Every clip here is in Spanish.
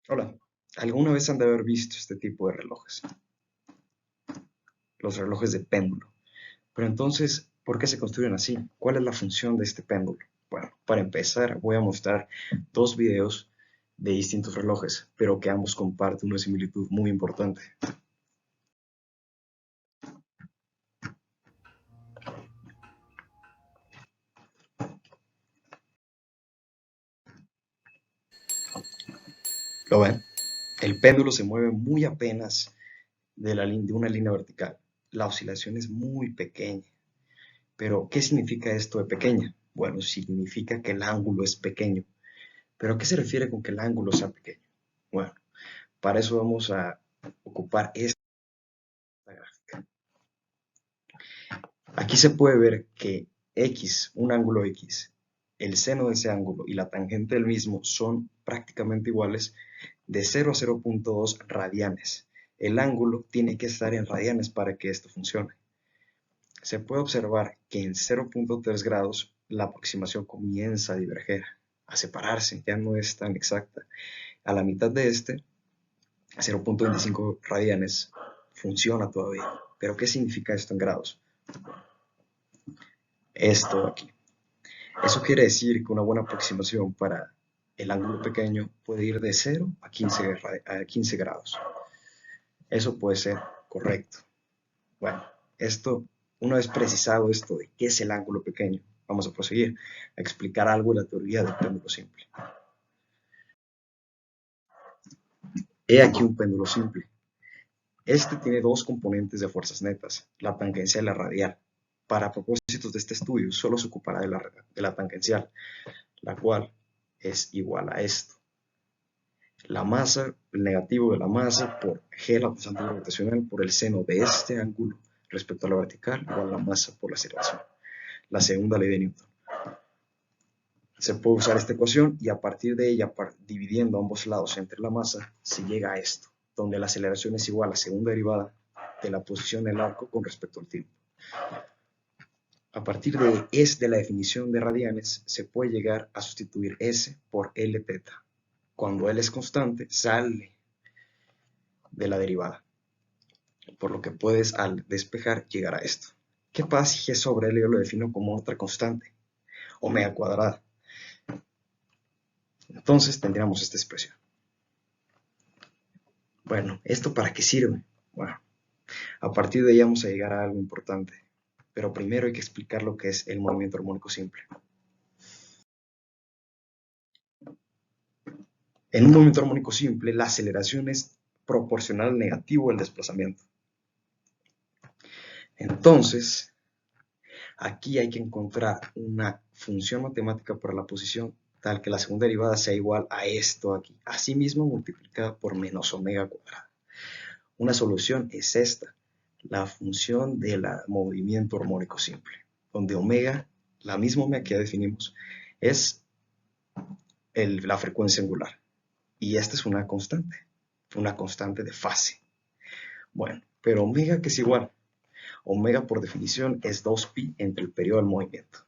Hola, ¿alguna vez han de haber visto este tipo de relojes? Los relojes de péndulo. Pero entonces, ¿por qué se construyen así? ¿Cuál es la función de este péndulo? Bueno, para empezar voy a mostrar dos videos de distintos relojes, pero que ambos comparten una similitud muy importante. ¿Lo ven? El péndulo se mueve muy apenas de una línea vertical. La oscilación es muy pequeña. Pero, ¿qué significa esto de pequeña? Bueno, significa que el ángulo es pequeño. ¿Pero a qué se refiere con que el ángulo sea pequeño? Bueno, para eso vamos a ocupar esta gráfica. Aquí se puede ver que X, un ángulo X, el seno de ese ángulo y la tangente del mismo son prácticamente iguales de 0 a 0.2 radianes. El ángulo tiene que estar en radianes para que esto funcione. Se puede observar que en 0.3 grados la aproximación comienza a diverger, a separarse, ya no es tan exacta. A la mitad de este, 0.25 radianes, funciona todavía. ¿Pero qué significa esto en grados? Esto aquí. Eso quiere decir que una buena aproximación para el ángulo pequeño puede ir de 0 a 15 grados. Eso puede ser correcto. Bueno, una vez precisado esto de qué es el ángulo pequeño, vamos a proseguir a explicar algo de la teoría del péndulo simple. He aquí un péndulo simple. Este tiene dos componentes de fuerzas netas, la tangencial y la radial. Para propósitos de este estudio, solo se ocupará de la tangencial, la cual es igual a esto. La masa, el negativo de la masa por G, la constante gravitacional, por el seno de este ángulo respecto a la vertical, igual a la masa por la aceleración. La segunda ley de Newton. Se puede usar esta ecuación y a partir de ella, dividiendo ambos lados entre la masa, se llega a esto, donde la aceleración es igual a la segunda derivada de la posición del arco con respecto al tiempo. A partir de la definición de radianes, se puede llegar a sustituir S por L teta. Cuando L es constante, sale de la derivada, por lo que puedes al despejar llegar a esto. ¿Qué pasa si G sobre L yo lo defino como otra constante? Omega cuadrada. Entonces tendríamos esta expresión. Bueno, ¿esto para qué sirve? Bueno, a partir de ahí vamos a llegar a algo importante, pero primero hay que explicar lo que es el movimiento armónico simple. En un movimiento armónico simple, la aceleración es proporcional al negativo del desplazamiento. Entonces, aquí hay que encontrar una función matemática para la posición tal que la segunda derivada sea igual a esto aquí, asimismo multiplicada por menos omega cuadrada. Una solución es esta, la función del movimiento armónico simple, donde omega, la misma omega que ya definimos, es la frecuencia angular. Y esta es una constante de fase. Bueno, pero omega que es igual. Omega por definición es 2pi entre el periodo del movimiento.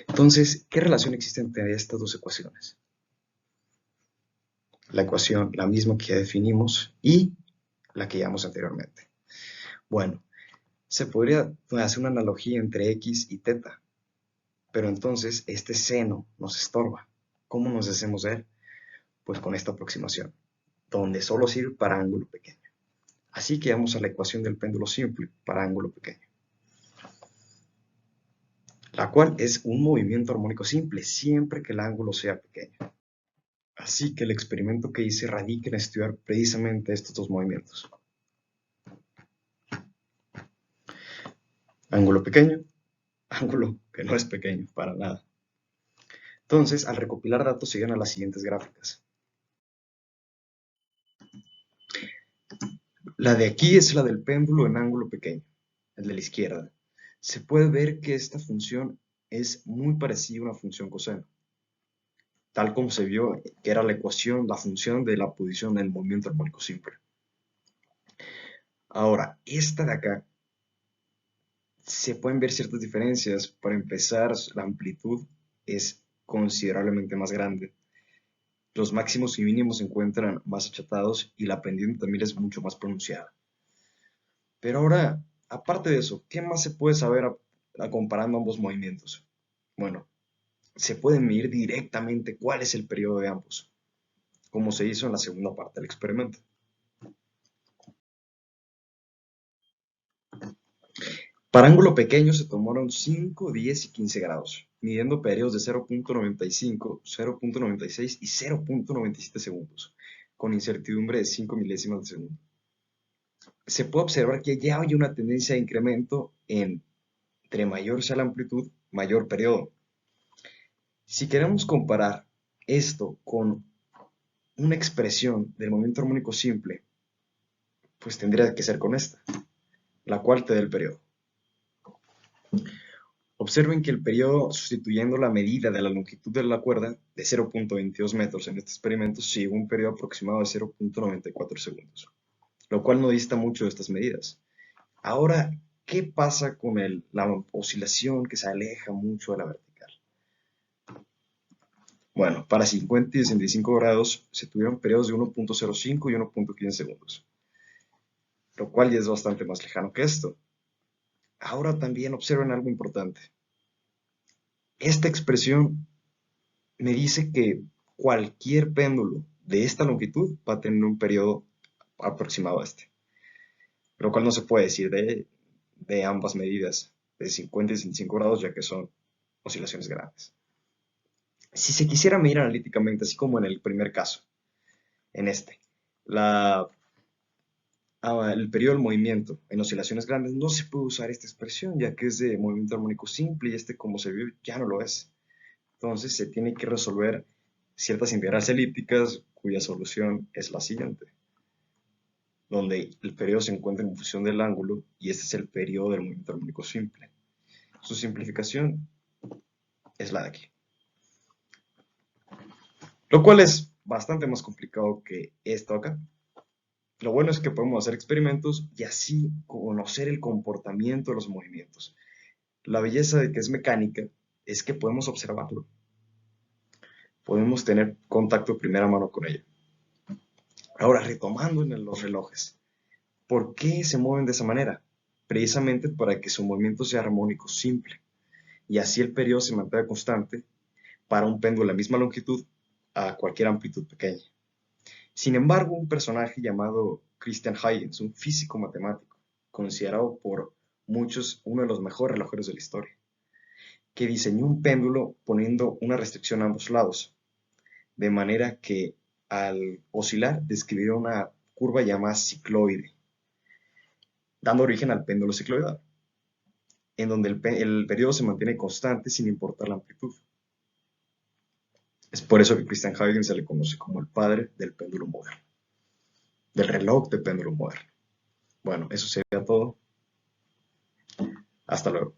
Entonces, ¿qué relación existe entre estas dos ecuaciones? La ecuación, la misma que ya definimos y la que llevamos anteriormente. Bueno, se podría hacer una analogía entre x y teta, pero entonces este seno nos estorba. ¿Cómo nos hacemos de él? Pues con esta aproximación, donde solo sirve para ángulo pequeño. Así que vamos a la ecuación del péndulo simple para ángulo pequeño, la cual es un movimiento armónico simple siempre que el ángulo sea pequeño. Así que el experimento que hice radica en estudiar precisamente estos dos movimientos. Ángulo pequeño, ángulo que no es pequeño para nada. Entonces, al recopilar datos se llegan a las siguientes gráficas. La de aquí es la del péndulo en ángulo pequeño, el de la izquierda. Se puede ver que esta función es muy parecida a una función coseno, tal como se vio que era la ecuación, la función de la posición del movimiento armónico simple. Ahora, esta de acá, se pueden ver ciertas diferencias. Para empezar, la amplitud es considerablemente más grande. Los máximos y mínimos se encuentran más achatados y la pendiente también es mucho más pronunciada. Pero ahora, aparte de eso, ¿qué más se puede saber comparando ambos movimientos? Bueno, se puede medir directamente cuál es el periodo de ambos, como se hizo en la segunda parte del experimento. Para ángulo pequeño se tomaron 5, 10 y 15 grados, midiendo periodos de 0.95, 0.96 y 0.97 segundos, con incertidumbre de 5 milésimas de segundo. Se puede observar que ya hay una tendencia de incremento entre mayor sea la amplitud, mayor periodo. Si queremos comparar esto con una expresión del movimiento armónico simple, pues tendría que ser con esta, la cual te da el periodo. Observen que el periodo, sustituyendo la medida de la longitud de la cuerda de 0.22 metros en este experimento, se llegó a un periodo aproximado de 0.94 segundos, lo cual no dista mucho de estas medidas. Ahora, ¿qué pasa con la oscilación que se aleja mucho de la vertical? Bueno, para 50 y 65 grados se tuvieron periodos de 1.05 y 1.15 segundos, lo cual ya es bastante más lejano que esto. Ahora también observen algo importante. Esta expresión me dice que cualquier péndulo de esta longitud va a tener un periodo aproximado a este, lo cual no se puede decir de ambas medidas, de 50 y 65 grados, ya que son oscilaciones grandes. Si se quisiera medir analíticamente, así como en el primer caso, en este, el periodo del movimiento en oscilaciones grandes, no se puede usar esta expresión, ya que es de movimiento armónico simple y este, como se vio, ya no lo es. Entonces se tiene que resolver ciertas integrales elípticas cuya solución es la siguiente, donde el periodo se encuentra en función del ángulo y este es el periodo del movimiento armónico simple. Su simplificación es la de aquí, lo cual es bastante más complicado que esto acá. Lo bueno es que podemos hacer experimentos y así conocer el comportamiento de los movimientos. La belleza de que es mecánica es que podemos observarlo, podemos tener contacto de primera mano con ella. Ahora, retomando en los relojes, ¿por qué se mueven de esa manera? Precisamente para que su movimiento sea armónico simple y así el periodo se mantenga constante para un péndulo de la misma longitud a cualquier amplitud pequeña. Sin embargo, un personaje llamado Christian Huygens, un físico matemático, considerado por muchos uno de los mejores relojeros de la historia, que diseñó un péndulo poniendo una restricción a ambos lados, de manera que al oscilar describió una curva llamada cicloide, dando origen al péndulo cicloidal, en donde el periodo se mantiene constante sin importar la amplitud. Es por eso que Christian Huygens se le conoce como el padre del péndulo moderno, del reloj de péndulo moderno. Bueno, eso sería todo. Hasta luego.